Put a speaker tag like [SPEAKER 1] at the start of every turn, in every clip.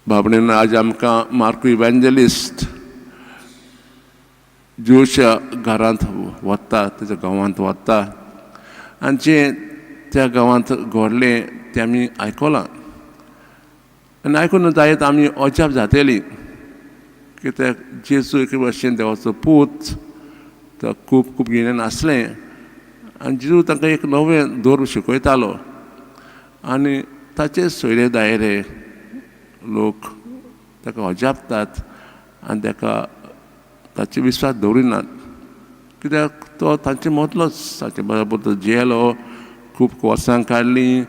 [SPEAKER 1] भावनेन आज आमकां मार्क इवेंजलिस्ट ज्यूच्या घरांत वता, तेच्या गांवांत वता आनी जें त्या गांवांत घडलें तें आमी आयकलां. आनी आयकून जायत आमी अजाप जातलीं, कित्याक जेजू एके भाशेन देवाचो पूत तो खूब गिन्यान आसलें आनी जेजू तांकां एक नवें धर्म शिकयतालो आनी ताचे सोयरे दायरे लोक ताका अजापतात आनी ताका ताचे विश्वास दवरिनात, कित्याक तो तांचे मदलोच. ताचे बरोबर तो जेलो खूब वर्सां काडलीं,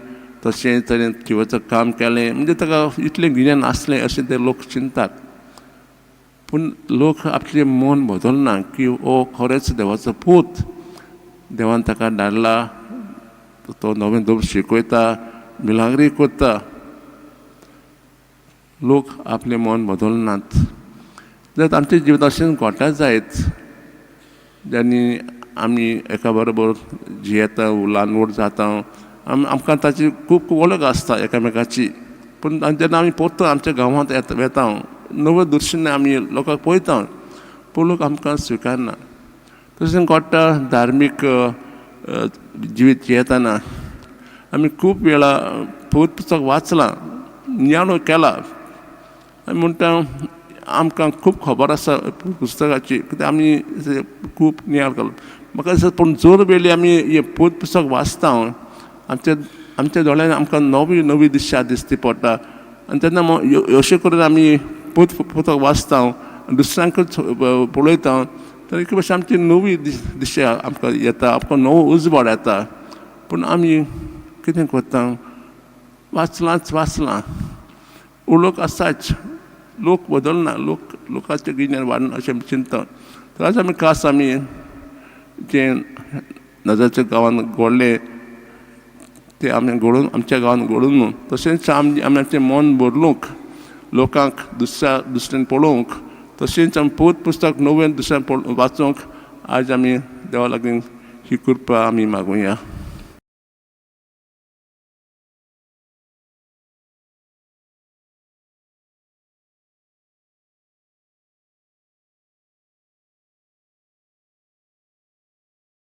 [SPEAKER 1] तशेंच ताणें जिवाचं काम केलें, म्हणजे ताका इतलें गिन्यान आसलें अशें ते लोक चिंतात. पूण लोक आपलें मन बदलना की हो खरेंच देवाचो पूत, देवान ताका धाडला, तो नवें धर्म शिकयता, मिलाग्री करता. लोक आपलें मन बदलनात. जर आमचें जिवीत अशें घडटा जायत, जेन्ना आमी एका बरोबर जियेता, ल्हान व्हड जाता, आमकां ताची खूब वळख आसता एकामेकाची. पूण जेन्ना आमी परत आमच्या गांवांत वेता, नवे दृश्टीन आमी लोकांक पळयता, पूण लोक आमकां स्विकारना. तशें घडटा धार्मीक जिवीत जियेतना. आमी खूब वेळा पवित्र पुस्तक वाचलां, नियाळ केला, आनी म्हणटा आमकां खूब खबर आसा पुस्तकाची, कित्याक आमी खूब नियाळ केलो. म्हाका दिसता पूण जोर वेळी आमी हें पवित्र पुस्तक वाचता, आमच्या दोळ्यांनी आमकां नवी दिशा दिश्टी पडटा. आनी तेन्ना अशें करून आमी पवित्र पुस्तक वाचता, दुसऱ्यांक पळयता, तर एक भाशेन आमची नवी दिशा आमकां येता, आमकां नवो उजवाड येता. पूण आमी कितें करता, वाचलां उलोवक आसाच, लोक बदलना, लोकांचें गिन्यान वाडना अशें चिंतता. तर आज आमी खास जें नजराच्या गांवांत घडलें तें आमच्या गांवांत घडून, तशेंच आमी आमचें मन बदलूंक, लोकांक दुसऱ्यान पळोवंक, तशेंच आमी पवित्र पुस्तक नवें दुसऱ्यान वाचूंक आज आमी देवा लागीं ही कृपा आमी मागुया.